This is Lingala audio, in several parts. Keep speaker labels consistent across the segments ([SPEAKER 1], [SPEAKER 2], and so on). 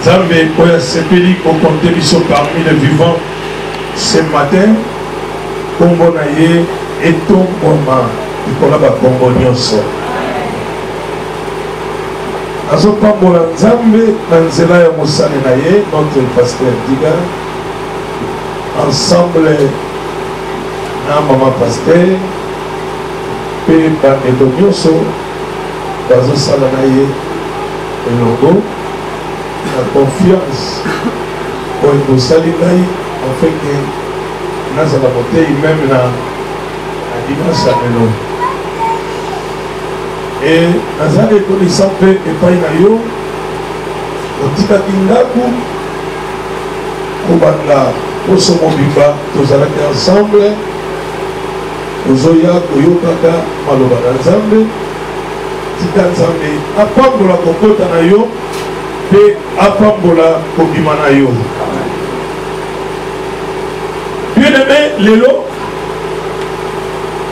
[SPEAKER 1] Zambé Oya Sepeli au contribution parmi les vivants ce matin. Kombo na ye eto moma ikola ba kombo nyonso. Azo pambola Nzambe na nzela ya mosane na ye notre pasteur Diga ensemble na mama pasteur pe ba eto nyonso bazo sala na ye elongo la confiance pour nous saluer afin que nous allons monter même na dimanche à Melo et nous allons connaître un peu et pas na yo otika kingaku kubanga poso mobimba tozala ensemble ozoya koyokaka maloba na Nzambe tika Nzambe apambola kokota na yo pe apambola kobima na yo. Bien-aimé lelo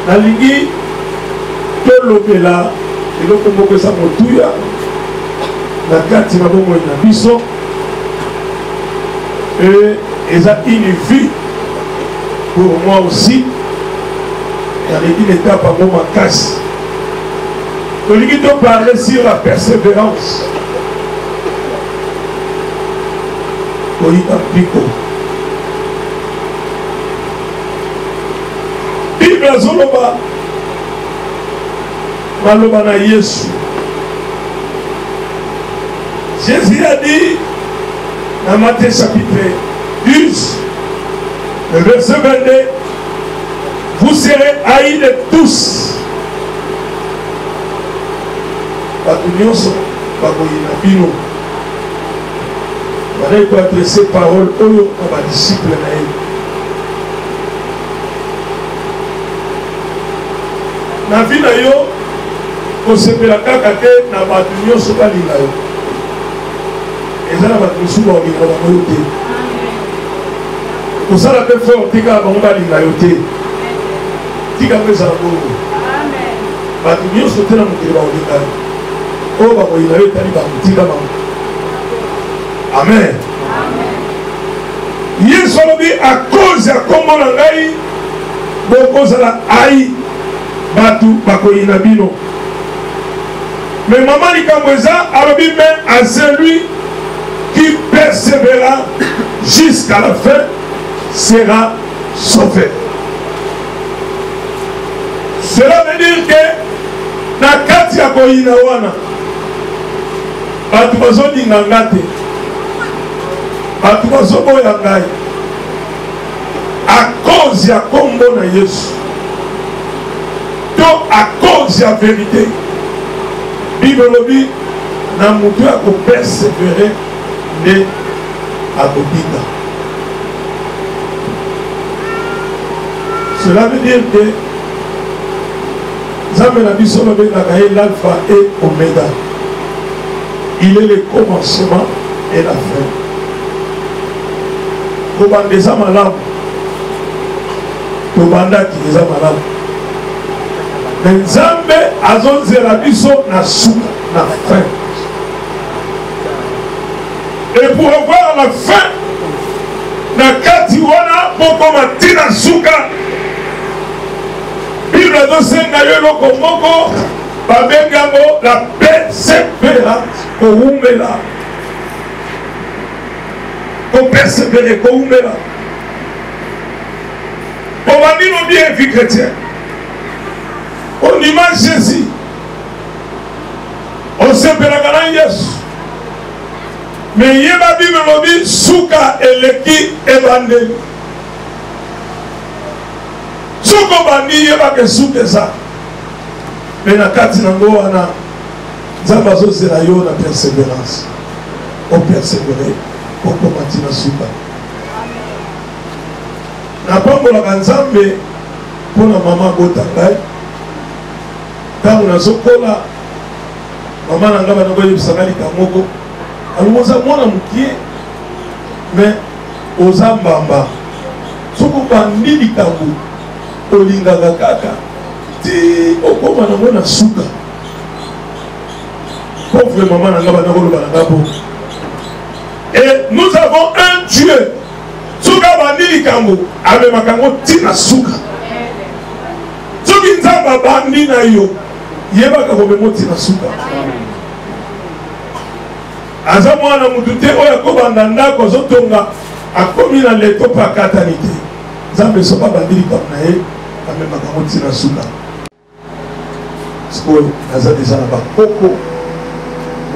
[SPEAKER 1] nalingi tolobela eloko moko eza motuya na kati na bomoi na biso et eza une vie pour moi aussi nalingi une étape yango makasi tolingi toparler sur la persévérance koyika mpiko Bible azoloba maloba na Yesu. Jésus a dit dans Matthieu chapitre 10 le verset 22 vous serez haïs de tous. Bato nyonso bakoyina bino banayi koadresse parole oyo na badisciple na ye. Na vie na yo kosepela kaka te na bato nyonso balinga yo eza na bato mosusu baolinga bango yo te kosala mpe fort tika bango balinga yo te tika mpe ezala bongo bato nyonso te na mokili baolinga yo oyo bakolinga yo etali bakotika bango. Amen. Yesu alobi à cause ya kombo na ngai bokozala ai batu bakoyina bino. Mais maman likambo eza alobi mais à celui qui persévérera jusqu'à la fin sera sauvé. Cela veut dire que na kati ya koyina wana batu bazolinga nga te batu bazoboya ngai à cause ya kombo na Yesu to à cause ya vérité. Bible lobi na mutu ya ko persévérer ne akobika. Cela veut dire que Nzambe na biso lobengaka ye l'alpha et oméga. Il est le commencement et la fin. Kobanda eza malamu tobandaki eza malamu mais Nzambe azonzela biso na suka na fin et pour avoir la fin na kati wana bokoma tina suka Bible azosenga yo eloko moko babengango la persévérance kowumela pour persévérer, pour ouvrir là. On va dire nos bien vie chrétienne. On image Jésus. On sait que la grande Yesu. Mais il y a la Bible qui dit Souka eleki ebande. Souka bandi il y a que souka ça. Mais na kati nango wana Zambazo zela yo na persévérance. On persévérer. Okomati na suka na pambolaka Nzambe mpona mama bota ngai ntango nazokola mama na ngai banango oyebisaka likambo moko alobi oza mwana mokie me oza mbamba soki obandi likambo olingaka kaka ti okoma nango na suka pauvre mama na ngai banango oloba na ngai bo Et nous avons un Dieu. Souka bandi likambo, ame makango tina souka. Souki nzamba bandi na yo, yeba kakobemo tina souka. Aza mwana mutute oya kobanda ndako zotonga akomi na leto pa katanite. Nzambe soka bandi likambo na ye, ame makango tina souka. Sikoyo, naza deja na bakoko,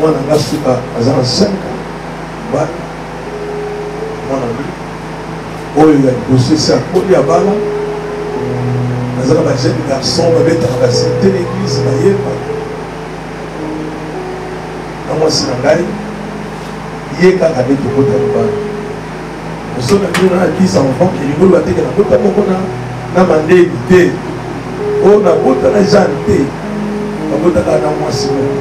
[SPEAKER 1] mwana nga souka, aza na 5 ans. Mwana oyo ya dossier c'est à koli ya bala nazala ba jeune garçon babetaka basete l'église bayeba na mwasi na ngai ye kaka nde tokota libala osona bino na 10 enfant elingolo bateke na bota moko na mandeli te oyo nabota na jeanne te babotaka na mwasi moko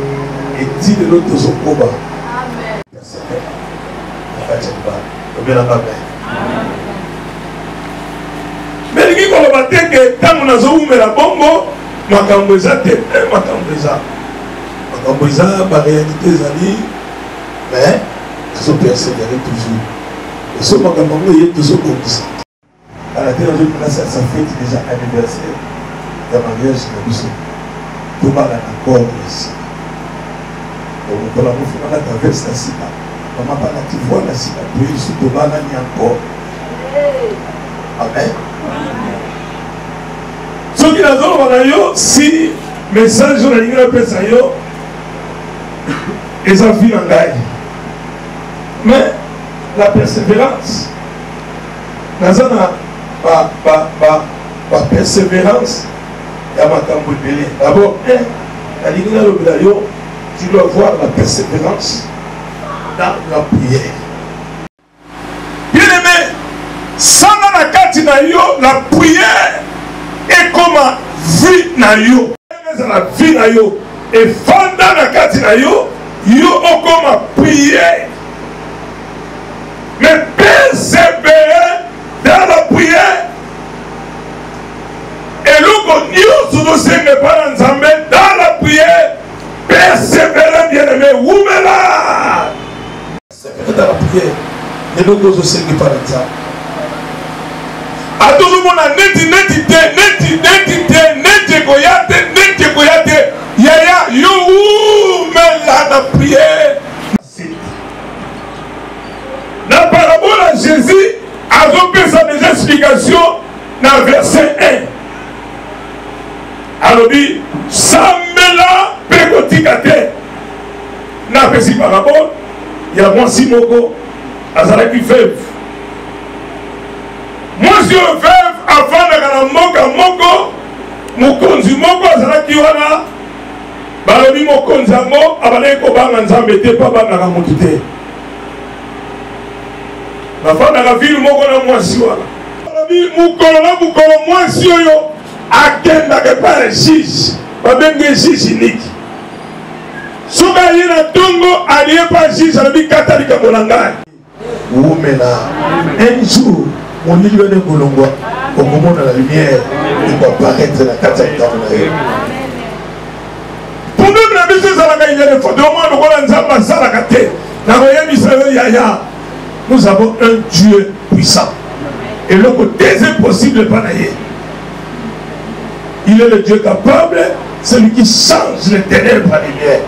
[SPEAKER 1] eti lelo tozokoba mais qui koloba te ke ntango nazoumela bongo makambo eza te makambo eza baréalité ezali mais tozopersévérer toujours eso makambo yango eye tozobongisa ala te nazomela sa fête déjà anniversaire ya mariage na biso tobala na corps esi okola mofunaka traverse na sika maman pas tu vois la cicatrice sous le banane encore. Amen. Ce qui n'a pas yo si message sur la ligne de Pesayo et ça vit en gagne. Mais la persévérance, nazana pa persévérance ya makambo belé. D'abord, la ligne de Pesayo, tu dois voir la persévérance dans la prière. Bien aimé, sans la carte na yo, la prière est comme vie na yo. La vie na yo et fondant la carte na yo, yo comme prière. Mais persévérer dans la prière. Et l'on nous ne pas dans la prière. Persévérer bien aimé, où me là? Dans la prière, et donc nous aussi ne pas ça. À tout le monde, yaya, yo mais là la prière. Dans la parabole, Jésus a fait sa explication dans verset 1. Alors dit, Samela Pekotikate. Dans la parabole, il y a moi Simoko, Azalaki veuve. Moi je veuve avant de la moko, Mokonzi moko Azalaki wana, Balobi Mokonzi amo, Abaleko banga nzambe te pa banga motu te. Bafana la ville moko na mwasi wana. Balobi mukolo mwasi oyo akenda ke pa juge, babenge juge unique. Soka yina tongo aliye pas juge alabi katalika molanga. Oumela. Un jour, mon livre de Bolongo, au moment de la lumière, il va apparaître la katalika molanga. Pour nous, la mission Zalaka, il y a des photos, moi, nous avons Nzamba Zalaka te. Nous avons un Dieu puissant. Et le côté est possible de panayer. Il est le Dieu capable, celui qui change les ténèbres par lumière.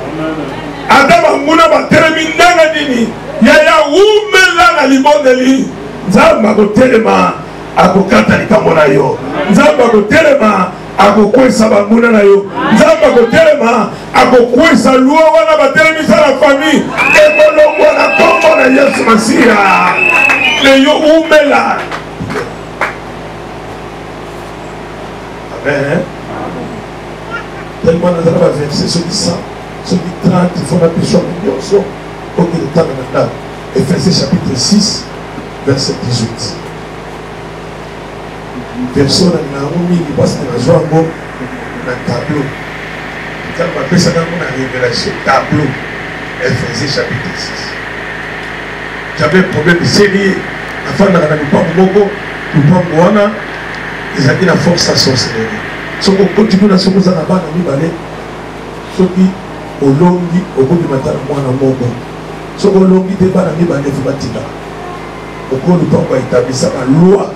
[SPEAKER 1] Adam Amuna va terminer la dini. Yaya Oumela na libondeli. Nzamba ko telema akokata likamona yo. Nzamba ko telema akokwesa bamuna na yo. Nzamba ko telema akokwesa luo wana batelemisa la famille. Ekolongo na kombo na Yesu Masiya. Le yo Oumela. Amen. Tellement nous avons versé ceux qui 100, ceux qui 30, il faut la péché en million, au qu'il est temps maintenant. Éphésiens chapitre 6, verset 18. Personne n'a mis, il passe dans la joie, dans le tableau. Quand on appelle ça dans la révélation, tableau. Éphésiens chapitre 6. J'avais un problème sérieux. La fin de la Moko, ils avaient la force à sorcellerie. Si on continue à se poser à la balai, ceux qui au long au bout du matin, moi, Ce que l'on dit, c'est pas la Bible, il faut pas dire. Au cours du temps, on va établir ça, la loi.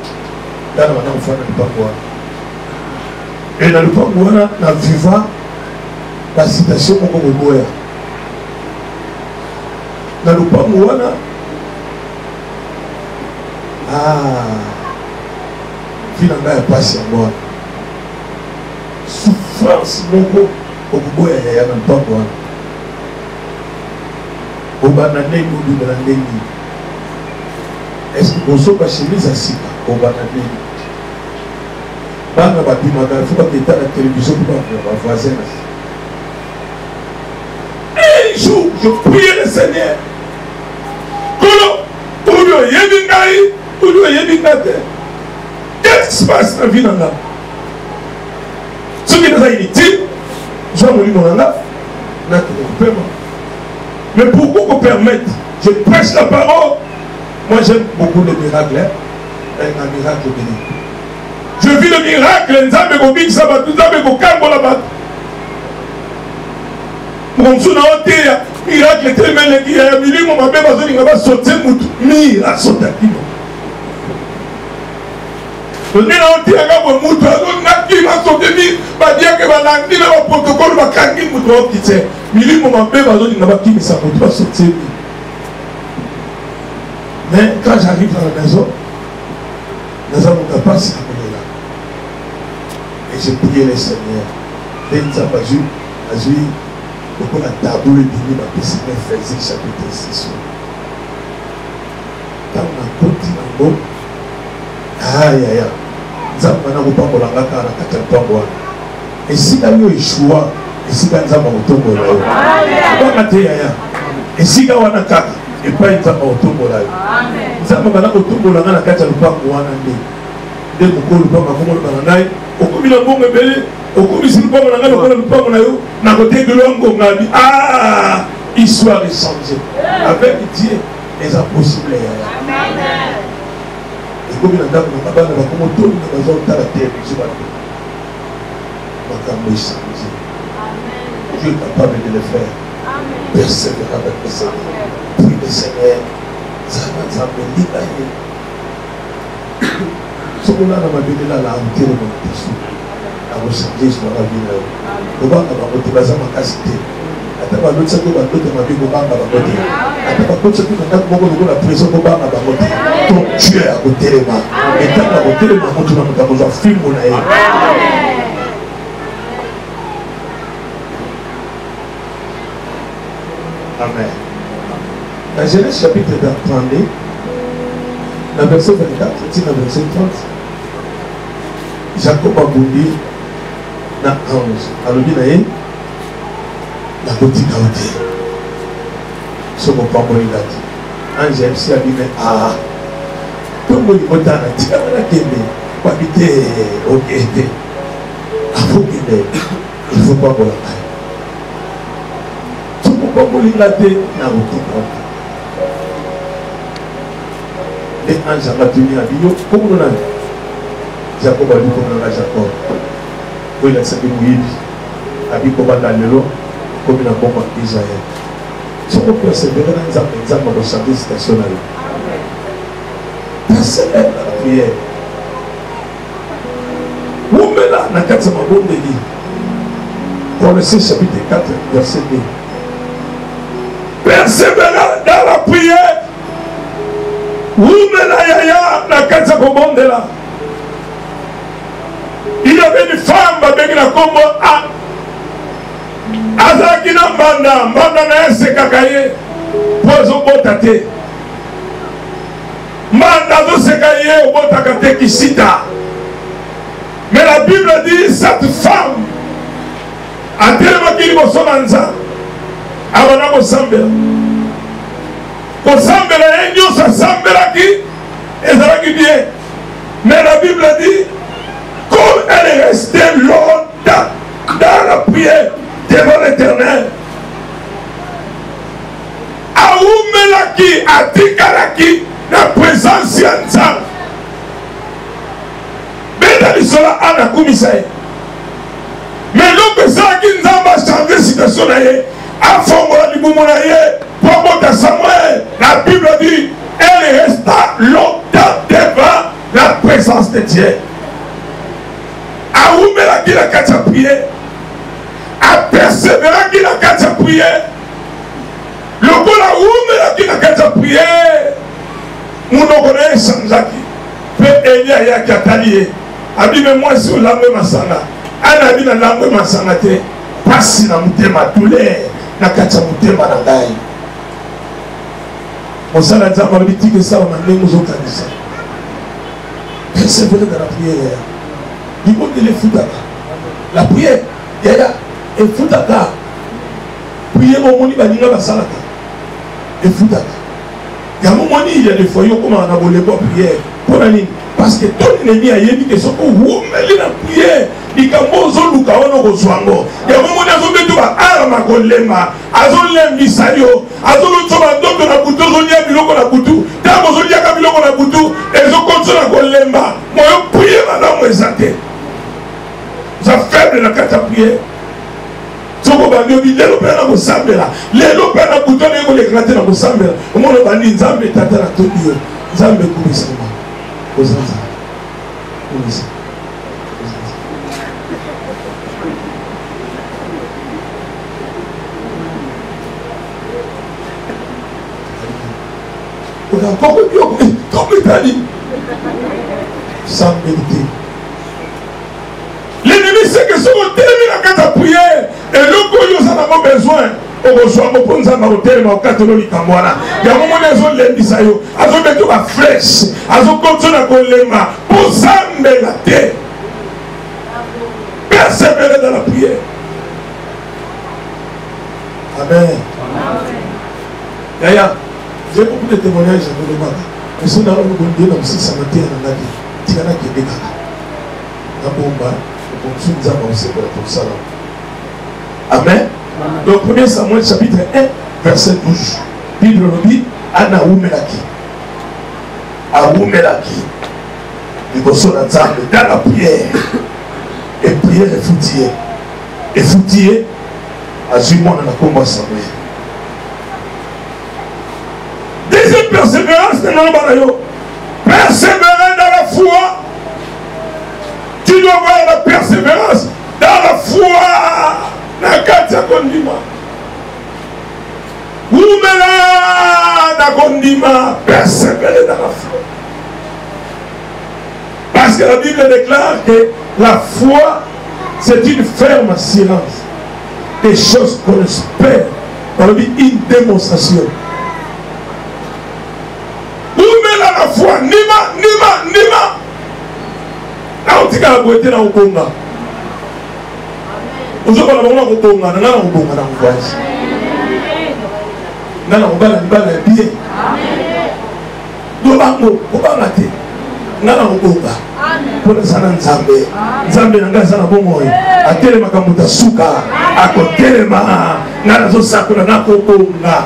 [SPEAKER 1] Là, on va faire le pangouana. Et dans le pangouana, on vivra la citation au Congo. Dans le pangouana, finalement, il passe à moi. Souffrance, mon Congo, au Congo, il y a un pangouana. Au banané, au banané. Est-ce que vous avez une chemise à Sika au banané? Bana batimaka, il faut pas que tu aies la télévision pour ma voisine. Un jour, je priais le Seigneur. Qu'est-ce qui se passe dans la vie dans la? Ce qui est inutile, je vais mourir dans la mais pourquoi vous permettre? Je prêche la parole. Moi j'aime beaucoup les miracles. Un miracle béni. Je vis le miracle. Nzambe ko big sabat, nzambe ko kambo la bat. Mon sou na oteya miracle tellement qui a milimo mabe bazoni ngaba sauter mutu. Mira sauter kimo. On est là oteya ngaba mutu azoni ngaki ma sauter mi ba dia ke ba langdi na protocole ba kangi mutu okite. Milimo mabe bazoni ngaba kimi sa mutu ba sauter. Mais quand j'arrive dans la maison, nous avons un passe à là. Et j'ai prié le Seigneur. Et nous avons vu, pour la table de la piscine faisait chapitre 6. Quand on a continué, aïe aïe, nous avons pas pour la gata à la et si nous avons échoué, et si nous avons autour de et si nous avons et pas une femme autour nous avons autour de la carte de l'Upango. Dès que nous avons au commun de bon bébé, au commun de l'Upango, n'a côté de l'Ongo, ah, histoire est changée. Avec Dieu, les impossibles. Et comme il a d'abord, on va comme autour de la zone de la terre, je vais le faire. Dieu est capable de le faire. Persévérer avec le Seigneur. Puis le Seigneur, ça va me libérer. Ce qu'on a dans ma vie, là, la entière de mon tissu, la recharger sur la vie. Le banc va voter, va s'en casser. Attends, l'autre, c'est que ma vie, le banc va voter. Attends, l'autre, c'est que la prison, le banc va voter. Ton Dieu est à côté de moi. Et tant à côté de moi, tu vas me faire un film. Amen. Dans Genèse chapitre 32, dans verset 24, c'est dans verset 30, Jacob a bondi dans 11. Alors, il a dit, la boutique a été. Ce qu'on pas mourir là. Angèle, si elle dit, ah, tout le monde est content, il a dit, pas habiter au Québec. Il faut pas mourir là. Comme il a dit, les anges ont tenu à Bio, comme nous l'avons. Jacob a dit comme nous l'avons Jacob. Où il a dit oui, a dit comme comme il a bon Israël. Si on persévérer dans les examens, on va changer de station. Persévérer dans la prière. Où me là, dans 4 bon de dit. Colossiens chapitre 4, verset 2. Persévérer dans la prière. Où me là, yaya, dans 4 bon de là. Il y avait une femme avec la combo à Azaki na mbanda na ese kakaye pozo botate mbanda zo sekaye obotaka te kisita. Mais la Bible dit cette femme a tellement qu'il va sonanza abana ko sambela enyo sa sambela ki ezalaki bien. Mais la Bible dit comme elle est restée longtemps dans la prière devant l'Éternel, Aoumelaki, Atikalaki, la présence d'Anza. Bédalisola Anakumisae. Mais l'homme qui Nzamba a changé la situation, afongola libumu na ye pour bota Samuel. La Bible dit elle resta longtemps devant la présence de Dieu. Aoumela qui la kati a prié, a persévérer qui la kati a prié. Le bon aoumela qui la kati a prié. Mon connaît Sanzaki. Pe Elia ya katalié. Abi mais moi sur la même masanga. Ana bi na langue masanga te. Pasi na mutema douleur na kati a mutema na ngai. Osala nzamba biti que ça on a les nous kanisa. Persévérer dans la prière. Il faut que les foutaka. La prière, il y a et foutaka. Prier au monde, il y a salaka. Et foutaka. Il y a un moment il y a des foyers comme on a volé pour prier. Parce que tout l'ennemi a dit que ce qu'on vous met la prière. Il y a un moment où il y a un moment où il y a un moment où il y a un moment où il y a un moment où il y a un moment où ça faible la carte à prier. Soko bandobi lelo pena ko sambela lelo pena kutone ko le gratter na ko sambela omono bandi nzambe tata na todio nzambe kumisema kozanza kumisa on a pas bien comme Italie sans méditer. L'ennemi sait que si on termine la carte à prier, et l'autre, nous en avons besoin. On reçoit mon point de vue, on termine la carte à prier. Il y a un moment où on l'aime, ils ont mis la flèche, ils ont continué à l'aime pour s'amener la terre. Persévérer dans la prière. Amen. Yaya, j'ai beaucoup de témoignages à vous demander. Mais si on a un bon Dieu, ça m'a dit à la vie. Tu en as qui est décalé. Amen. Donc 1 Samuel chapitre 1 verset 12. Bible dit Ana Oumelaki. A Oumelaki. Il faut son ensemble dans la prière. Et prière et foutier. Et foutier a joué mon dans la combat Samuel. Deuxième persévérance de l'Ambarayo. Persévérer dans la foi. Tu dois avoir la persévérance dans la foi. Nakatia kondima. Oumela na kondima. Persévérer dans la foi. Parce que la Bible déclare que la foi, c'est une ferme assurance des choses qu'on espère. On dit une démonstration. Oumela la foi. Nima. On dit qu'on a été dans le Congo. On dit qu'on a été dans le Congo. On a été dans le Congo. On a été dans le Congo. On a été dans le Congo. Pour les gens Nzambe, Nzambe n'engage na bongo. A telema kamuta suka, a kotelema na zo sakula na kobonga.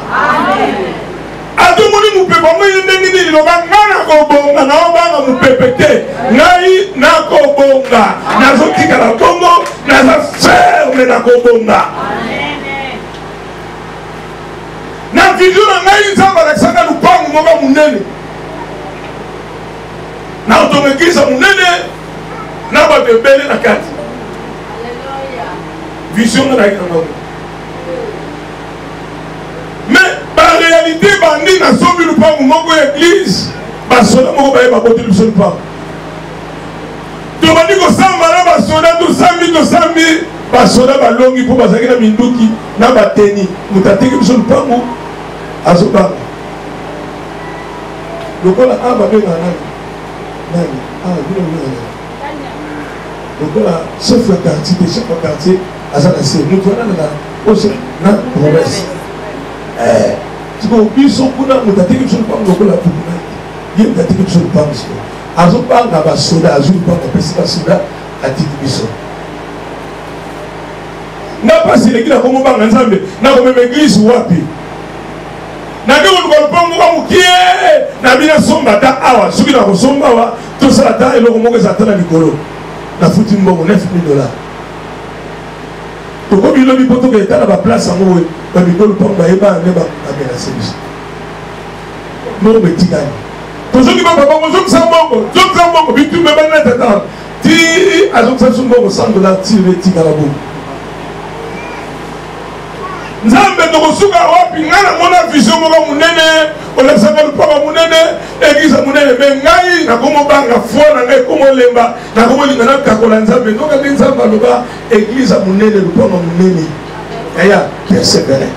[SPEAKER 1] Adomoni mupepe mwe ndengini lo bangana kobonga na obanga mupepete ngai na kobonga na zo kikala Kongo na za ferme na kobonga. Na vision ngai Nzamba Alexander lupangu moka munene. Na otomekisa munene na ba bebele na kati. Vision na ikanga. Mais en réalité, bandi na sobi lupangu moko église, basoda moko baye babote luso lupangu. To bandi ko samba na basoda to sambi basoda balongi po bazaki na minduki na bateni mutateki luso lupangu azobanga. Lokola aba benga nani bilo nani. Lokola chef de quartier, azana se mutu na ose na promesse. Tu vois, ils sont pour nous, nous avons dit que nous avons dit que nous avons dit que nous avons dit que nous avons dit que nous avons dit que nous avons dit que nous avons dit que nous avons dit que nous avons dit que nous avons dit que nous avons dit que nous avons dit comme il a mis pour tout que dans la place en haut, il y a le pont et bah ne va pas la service. Non mais tu gagnes. Pour ceux qui vont pas bon, ceux qui sont bons, puis tu me mets là dedans. Tu as donc ça sont bons sans de la tirer tigarabo. Nzambe tokosuka wapi ngana mona vision moko munene olesanga lupa munene église munene mais ngai na komo banga foi na ngai komo lemba na komo lingana kakola nzambe donc ka nzambe loba église munene lupa munene aya persévérer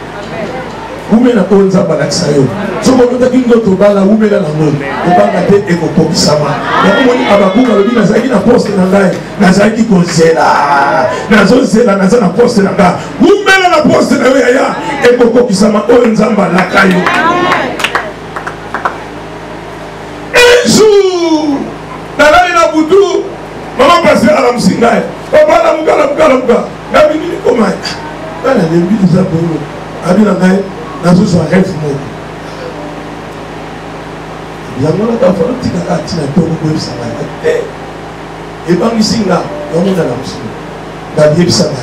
[SPEAKER 1] umena ko nzamba la kisayo soko nota kingo to bala umena na ngo obanga te ekopokisama na komoni abakuka lobi na zaki na poste na ngai na zaki kozela na zozela na za na poste na ngai umena na poste na yo ya ekopokisama o nzamba la kayo ezu na lali na butu mama passe ala musinga papa na mukala ngabi ni komai bana lembi za bolo abina ngai nazo so rêve moko yango na ka fara tika ka tina to ko ebisanga e bangi singa yomona na musu da ebisanga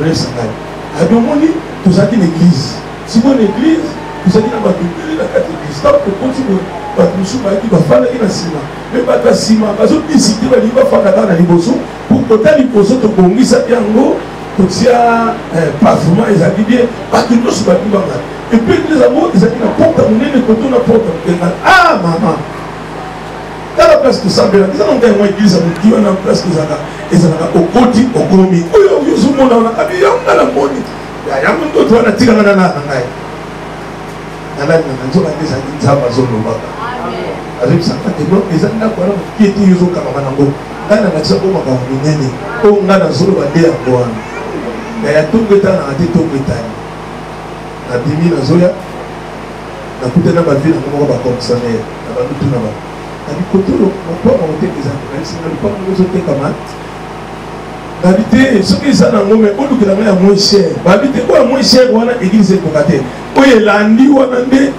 [SPEAKER 1] ebisanga adomoni tozaki na église si bon église tozaki na bato na kati église stop to continue bato musu ba ki ba fala ki na sima me bato sima bazo disiti ba liba fala na liboso pour kotali liboso to bongisa yango totia parfum ezali bien bato nyonso bato banga. Et puis les amours, ils ont dit la porte à mon nez, quand on a porte à ah maman, dans la place de Sambela, ils ont dit moi église à mon Dieu, on a une place de Zaka, et ça n'a au côté, au gomi, oh yo, yo, mon on a habillé, on a la moni, il y a un autre, on a tiré la nana, avec ça, les années qui étaient usés comme un ango, on a la salle au Magamini, on a la zone à dire à Boan, il y a tout le temps à dire tout le temps. Na bimi na zoya na kutana ba vile na ba commissaire na ba mutu na ba na bikotolo kwa monter des entreprises na pas nous autres kama na bité ce qui ça na ngome odu kila ya moins cher ba bité kwa moins cher wana église ko kate oye landi wana nde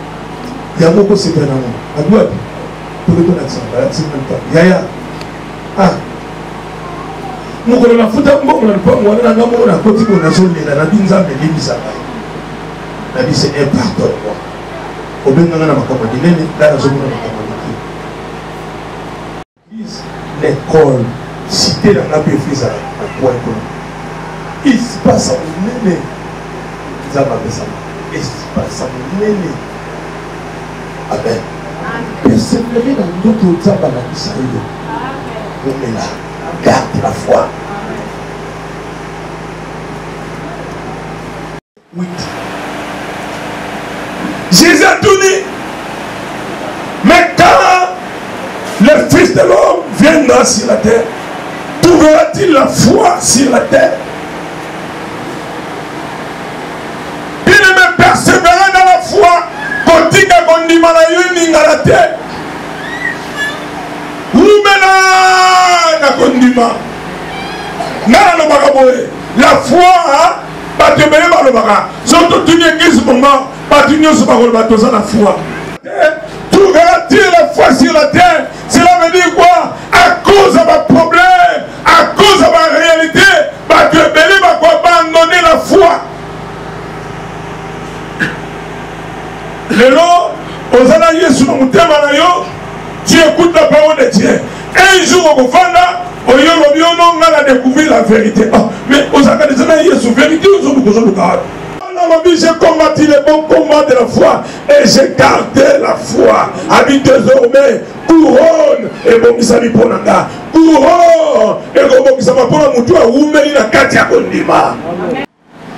[SPEAKER 1] ya moko sepena mo adwa to to na tsamba ya yaya ah mukolo na futa mbongo na lupango wana na ngamo na koti ko na zolela na binzambe libisaka la vie c'est un pardon-moi. Au bien dans la makamadi, là la zone de la makamadi. L'école, cité dans la béfise à point économique. Il se passe à mon nez. Ça va faire ça. Il se passe à mon nez. Amen. Persévérer dans d'autres temps à la vie. On est là. Garde la foi. Oui. Jésus a tout dit. Mais quand le Fils de l'homme viendra sur la terre, trouvera-t-il la foi sur la terre? Il me persévérer dans la foi. Kotika kondima na yuni ngala te. Umena na kondima. Ngala no bakaboe. La foi batebele balobaka. Surtout tu n'église moment. La foi. Trouvera-t-il la foi sur la terre? Cela veut dire quoi? À cause de ma problème, à cause de ma réalité, tu vas abandonner la foi. Lélo, aux années sur mon thème, tu écoutes la parole de Dieu. Un jour au Fanda, on a découvert la vérité. Mais aux années sur la vérité, nous sommes j'ai combattu le bon combat de la foi et j'ai gardé la foi. Habite désormais couronne et bon misali ponanga. Couronne et bon misali ponanga mutua umeli na kati ya kondima.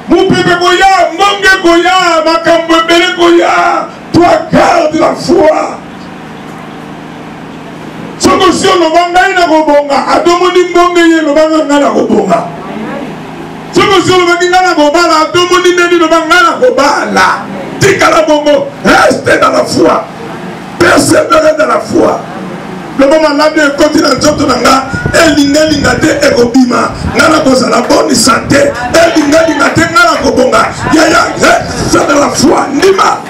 [SPEAKER 1] Mupebe goya, monge goya, makambo bele goya. Toi garde la foi. Soko sio lobanga ina kobonga, adomoni monge ye lobanga ngana kobonga. Restez dans la foi. Persévérez dans la foi. Le moment là de continent Jotonanga, Elingalingate et Robima, Nana Bosa la bonne santé, Elingalingate Nana Kobonga, Yaya, restez dans la foi, Nima.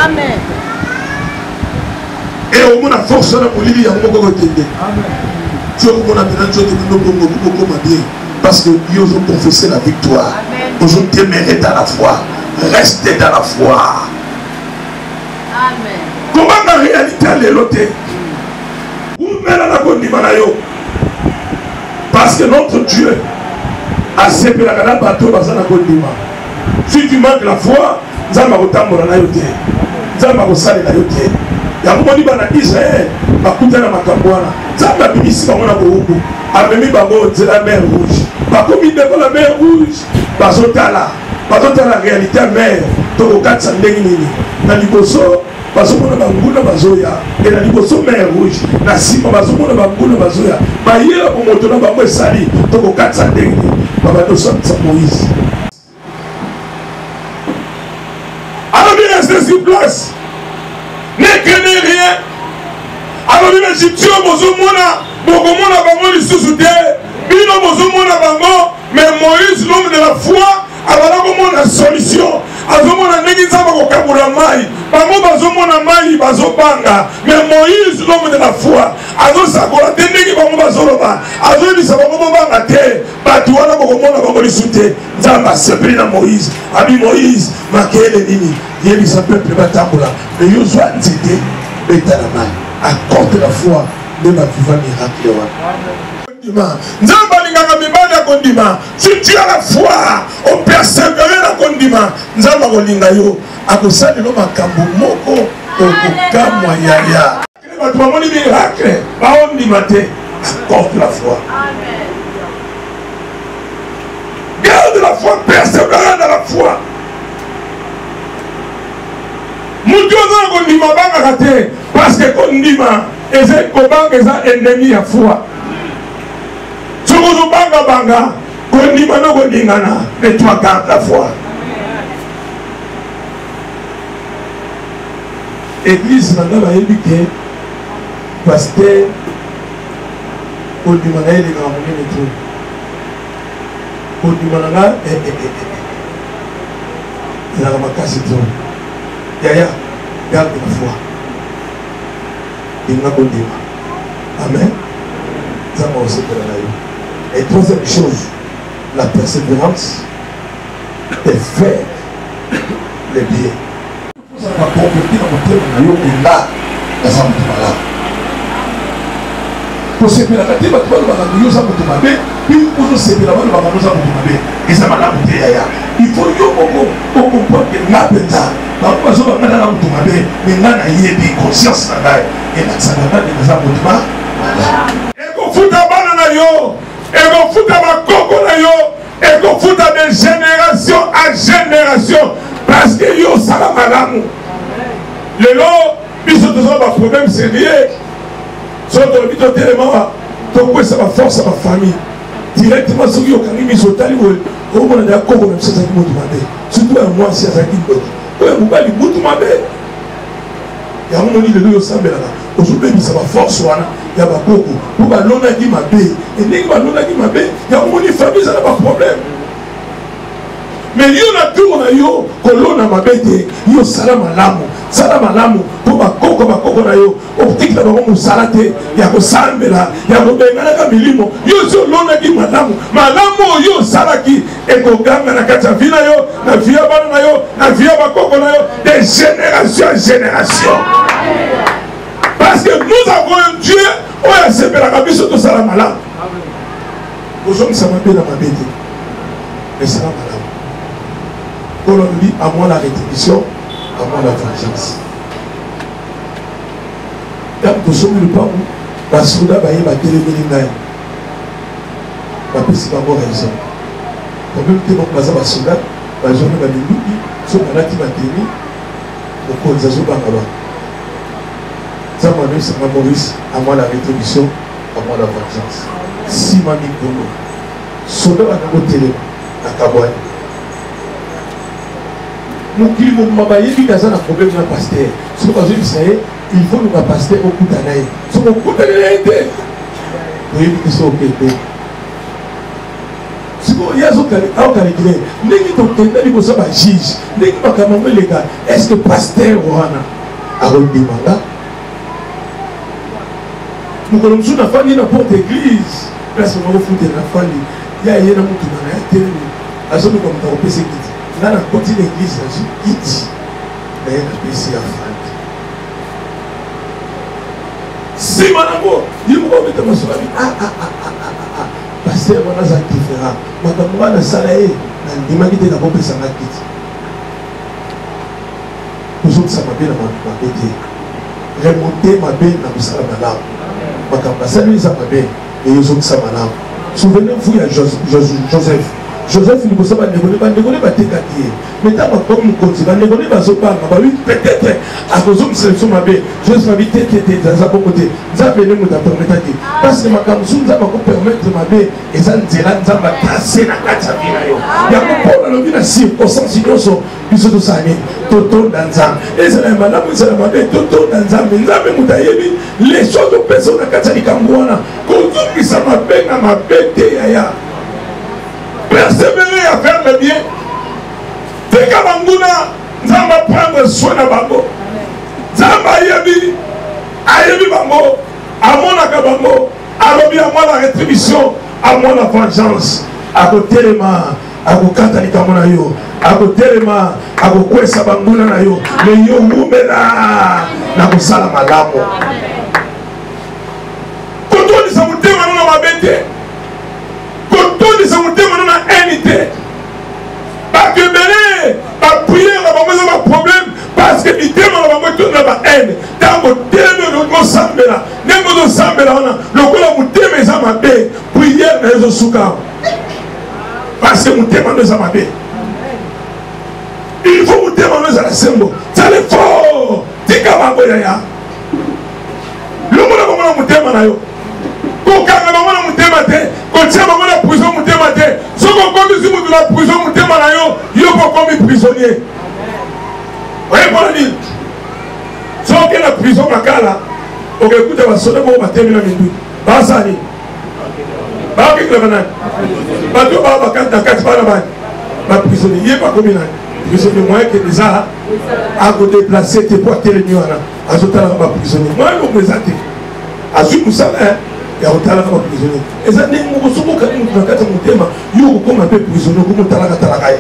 [SPEAKER 1] Amen. Et au moins la force de la police, il y a un mot de Dieu. Tu as un mot de Dieu, parce que Dieu a confessé la victoire. Amen. Aujourd'hui, demeurer dans la foi. Restez dans la foi.
[SPEAKER 2] Amen.
[SPEAKER 1] Comment la réalité à l'éloté? Où met la gondimanayo? Parce que notre Dieu a séparé la bateau dans la gondima. Si tu manques la foi, Zama Rotambola na yote. Zama Rosale na yote. Yamoni bana Israël, bakutana makambwana. Zama bimisi bango na bohubu. Amemi bango de la mer rouge. Bakomi devant la mer rouge. Bazotala la réalité à mer. Toko katsa ndenge nini. Na liboso bazomona banguna bazoya. Et na liboso mer rouge. Na sima bazomona banguna bazoya. Bayela ko moto na bango esali. Toko katsa ndenge nini. Baba to sa Moïse. Alors il reste sur place. Ne craignez rien. Alors il Égyptien bozomona bokomona bango lisusu te. Bino bozomona bango, mais Moïse l'homme de la foi abana komona solution. Azomona ndenge nzamba kokabula mai. Bango bazomona mai bazobanga, mais Moïse l'homme de la foi azosakola te ndenge bango bazoloba. Azobisa bango bobanga te. Batu wana bokomona bango lisusu te. Nzamba sepeli na Moïse. Abi Moïse makele nini? Yebisa peuple batambola. Mais yozwa nzete beta la main. Accorde la foi de ma vivant miracle wana. Nzamba linganga mibali ya kondima. Si tu as la foi, on persévérer la kondima. Nzamba kolinga yo akosali lo makambo moko okokamwa yaya. Bato bamoni miracle baondima te. Accorde la foi.
[SPEAKER 2] Amen.
[SPEAKER 1] Garde la foi, persévérer dans la foi. Mutu oza kondima bangaka te parce que kondima eza kobanga eza ennemi ya foi. Soki ozobanga banga kondima no kolingana, mais toi garde la foi. Église nanga bayebi ke pasteur kondima na ye elingaka monene te. Kondima nanga ezalaka makasi te. Yaya, garde la foi. Il n'a pas dit. Amen. Ça va aussi pour la. Et troisième chose, la persévérance et faire les biens. Ça va compléter dans mon thème, et là, dans sa moutouala. Pour se faire la tête, tu vas nous ça moutoumabe, puis pour se faire la tête, nous ça moutoumabe. Et ça va la bouteille. Il faut que vous compreniez que la bête. Parce que vous avez mais vous avez conscience et la sanada de la mouvement. Et vous foutez à banana yo, et vous foutez à coco yo, et vous foutez de génération à génération. Parce que yo salamalamu. Le lot, ils ont toujours un problème sérieux. Soit dans le but de téléma, donc ça va force à ma famille. Directement sur yo, quand ils sont allés, au moins d'accord, même si c'est un mot de surtout à moi, si c'est un mot de mubali mutu mabe ya moni lelo yo sambela aujourd'hui ça va force wana ya bakoko pour balona ki mabe et ndenge balona ki mabe ya moni famille ça n'a pas problème mais yo na tour na yo kolona mabe te yo sala malamu pour bakoko na yo optikla bango musala te ya kosambela ya kobengana ka milimo yo so lona ki malamu yo sala ki ekoganga na kati ya vie na yo na vie ya bana na yo na vie ya bakoko na yo de génération en génération. Parce que nous avons un Dieu où il s'appelle biso to sala malamu. Aujourd'hui ça m'appelle la mabe te mais sala malamu. Quand on dit à moi la rétribution, à moi la vengeance. Quand nous sommes le pain, la souda va y battre les méninailles. La personne va avoir raison. Quand même que nous passons à la souda, la journée va nous dire, ce qu'on a qui va tenir, au cours des azous bangaba. Ça m'a dit, c'est Maurice, à moi la rétribution, à moi la vengeance. Si ma mikono, souda va nous télé, à Kabouane. Mokili mobayebi kaza na problème na pasteur. Ce que je dis il faut nous pasteur au coup d'anaï. Ce qu'on coup d'anaï était. Oui, ils sont ok. Si vous y a ce calculé, n'est-ce que tu as dit que ça va juge, n'est-ce que tu as dit les gars, est-ce que pasteur Wana a redemandé? Nous connaissons la famille n'importe église. Là, c'est nous foutre la famille. Il y a un monde qui m'a été. azomi comme ta opese kiti nga na koti l'église na zu kiti na ye na pesi ya fandi sima nango ye moko obeta masobabi paster wana aza différent makambo wana asala ye na ndimaki te na kopesanga kiti kozokisa mabe na mabe te remonte mabe na kosala malamu makambo asali eza mabe eyozokisa malamu souvenez-vous ya Joseph liboso bandekone batekaki ye mais ntango akomi mokonzi bandekone bazobanga babi peut-être akozongisa biso mabe Joseph babi te aza bongo te nzambe nde moto apermetaki parce que makambo mosusu nzambe akopermettre mabe eza nzela nzambe atrase na kati ya vi na yo yango mpona alobi na circonstance nyonso biso tosala nini totonda nzambe ezala ya malamu ezala mabe totonda nzambe nzambe moto ayebi leso topesa na kati ya likambo wana kozongisa mabe na mabe te yaya persévérer à faire le bien. Tika banguna nzamba prendre soin na bango. Nzamba ayebi bango, amonaka bango, alobi amona rétribution, amona vengeance. Akotelema, akokata likambo na yo, akotelema, akokwesa banguna na yo, mais yo umela na kosala malamu. Kotondisa motema na mabete. Kotondisa motema na unité. Parce que belé, la prière na bango eza ba problème parce que mitema na bango tona ba haine. Tango teme no sambela, ndenge no sambela wana, lokola motema eza mabe, prière na ezo suka. Parce que motema no eza mabe. Il faut motema no eza la sembo. Ça le faut. Tika bango ya. Lomona bango na motema na yo. Kokanga bango na motema te, kotia bango na prison motema te. Soko komi si mutu na prison motema na yo, yo komi prisonnier. Oye kwa nini? Soke na prison makala, okekuta basoda mo batemi na mindu. Basani. Baki kwa nani? Bato ba bakata kati bana bani. Ba prisonnier ye ba komi nani? Prisonnier moi que déjà a ko déplacer te pour télémieux wana. Azotala ba prisonnier. Moi le présenter. Azu musala ya otala kama prisonnier. Eza ndenge moko soko kani mukakata mutema yo kokoma pe prisonnier ko mutala katala ye.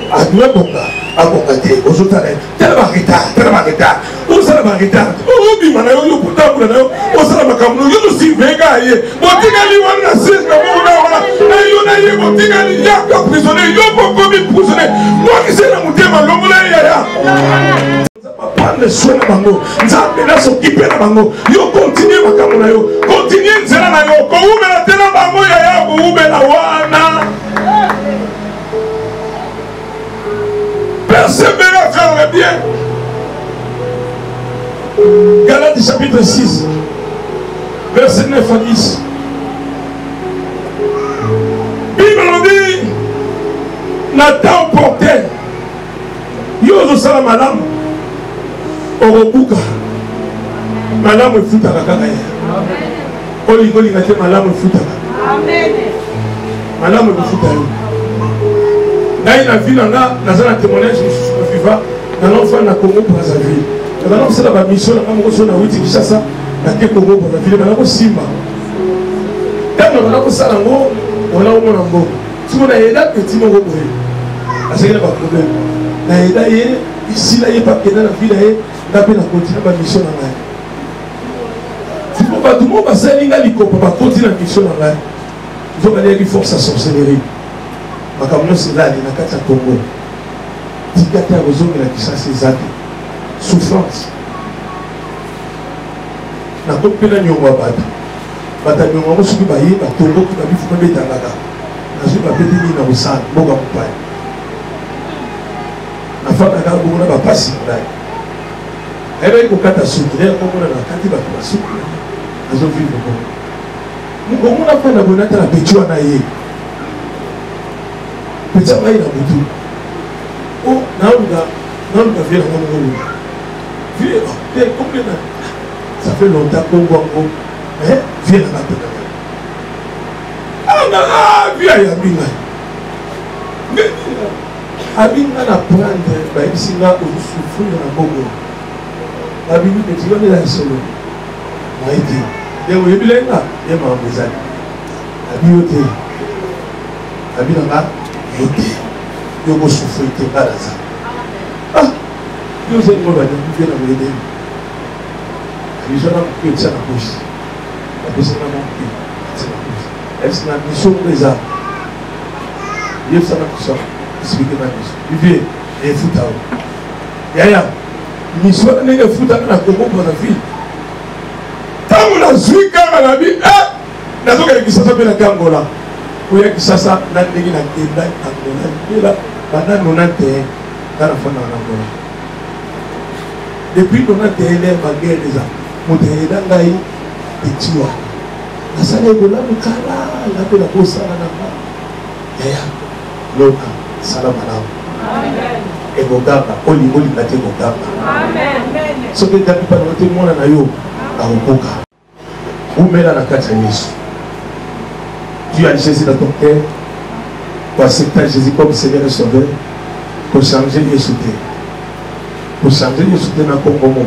[SPEAKER 1] Adoué bonga, abongate, ozotala. Tellement retard. Osala ba retard. Obi mana yo puta kuna yo. Osala makamno yo si vega ye. Botika li wana sise na bona wana. Na yo na ye botika li ya ka prisonnier yo komi prisonnier. Moi qui c'est na mutema longola ya. Prendre soin de bango, nzambe na s'occuper na bango. Yo continue makambo na yo, continue nzela na yo. Ko ubela tena bango ya ko ubela wana. Persévérer à faire le bien. Galates chapitre 6, verset 9 à 10. Bible nous dit, Nathan portait. Yo sala madame. Orobuka malamu efutaka kaka ye olingolinga te malamu efutaka malamu efuta yo ngai na vie nanga naza na témoignage mosusu koviva nanofanda na Congo Brazzaville nazala kosala bamission nanga moko so na witi Kinshasa nake Congo Brazzaville bana kosimba ntango bana kosala yango wana omona mbongo siko nayeda peti moko boye aseki na baproblème nayeda ye isila ye pakenda na ville ye ngape na continue ba mission na ngai tipo ba tumo ba selinga likopa ba continue na mission na ngai zo ba leki force à sorcellerie makamno silali na kati ya Congo tikata ya kozongi na Kinshasa ezaki souffrance na kopela nyongo bato bata nyongo mosuki baye batongo ki babifu babetangaka nazwi babeteli na kosala mboka mopaya nafandaka bongo na bapasi ngai ayebaki kokata suki naye komona na kati bato basuki azovivre bongo mokomona mpo na boye natala peti wana ye peti ya mai na butu o naoluka vie nango mongolu vie te complètement ça fait longtemps kongwango mais vie nanga penanga vie ayambi ngai abinga na prendre bayebisi nga osouffrir na bongo babini peti yo ndela solo moi te ndenge oyebile nga ye makambo ezali abi yo te abi nanga yo te yoko souffrir te balaza. Ah, yo c'est moi va bien na moyenne. Les gens ont pris ça na bouche. La personne n'a pas pris ça na bouche. Est-ce na mission des arts? Il y a ça na mission. Expliquer ma mission. Vivez et foutao. Yaya, mission n'est que foutao na Congo pour la vie. Quand on a vu quand on a vu, eh, n'a pas que ça s'appelle la Kangola. Ou ya kisasa na ndenge na kenda Angola bila bana nonate dans la fin de Angola. Depuis qu'on a télé baguette déjà, mon télé d'angaï et tiwa. La salle est là, mais kala la pe la bossa la namba. Yaya, loka, salam alam. Amen. Et bogaba, oli nate bogaba. Amen. Ce que t'as pu pas noter moi na yo, na okoka. Ou mela na kati ya Yesu. Tu as Jésus dans ton cœur, pour accepter Jésus comme Seigneur et Sauveur, pour changer Jésus. Pour changer Jésus dans le Congo,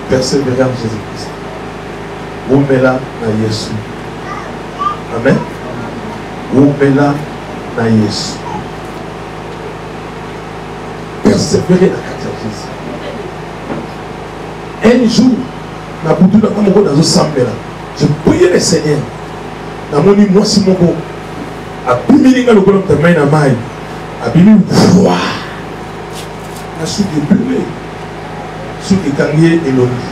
[SPEAKER 1] persévérer en Jésus-Christ. Où met là dans Jésus. Amen. Où met là dans Jésus. Persévérer dans Jésus. Un jour, dans le Sambela, je priais le Seigneur. Namoni mwasi moko abimilinga lokolo mtamai na mai abimi voix na suki bleu suki kangie elongi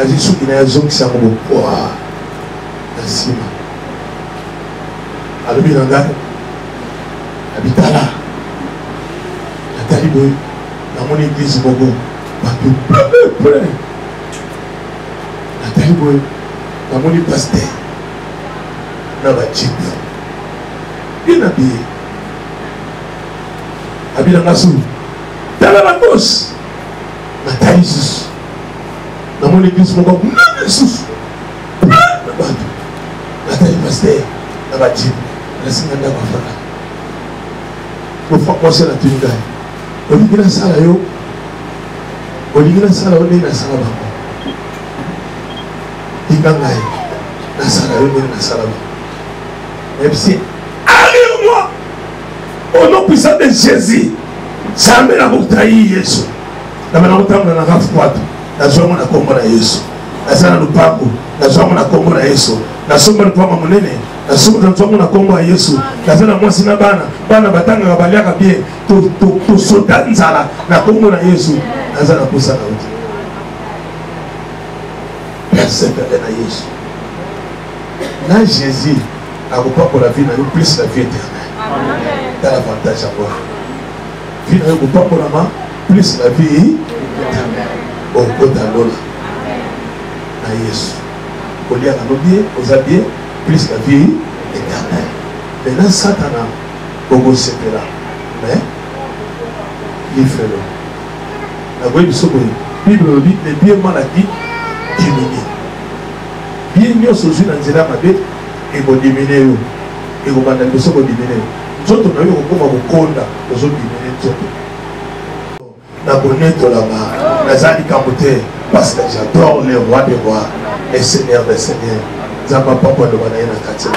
[SPEAKER 1] aji suki na yazongi sa moko voix na sima alobi na ngai abitala natali boye namoni église moko bato plein natali boye namoni pasteur na ba chip bien habillé habillé dans la soupe dans la gauche na taïsus dans mon église mon corps na sous na bato na taï pasteur na ba chip na singa na ba faka pour faire penser la tunga olingi na sala yo olingi na sala olingi na sala ba ikangai na sala yo na sala ba. Et puis, arrive-moi au nom puissant de Jésus. Jamais la bouteille Jésus. La bouteille na rafu kwatu. Na jomo na kombo na Yesu. Na sana lupango. Na jomo na kombo na Yesu. Na somba na pama munene. Na somba na jomo na kombo na Yesu. Na sana mwasi na bana batanga kabaliaka bien. To sodanzala na kombo na Yesu. Na sana kusa na uti. Persévérer na Yesu. Na Jésus. À vous pas pour la vie, plus la vie éternelle. T'as l'avantage à voir. Vie n'a pas pour la main, plus la vie éternelle. Au côté de l'eau. Na Yesu. Au lieu de aux habits, plus la vie éternelle. Maintenant, Satan a beaucoup de là. Mais, il fait l'eau. La voix du Soboy, Bible dit, les biens maladies diminuent. Bien mieux sous une anzela mabe. Et vous diminuez, et vous mandez le sol pour diminuer. Nous autres, nous avons comme un conda, nous avons diminué tout. Nous avons bonnet là-bas, nous avons camoté, parce que j'adore les rois des rois, les seigneurs des seigneurs. Nous n'avons pas pour le banaï dans le quartier.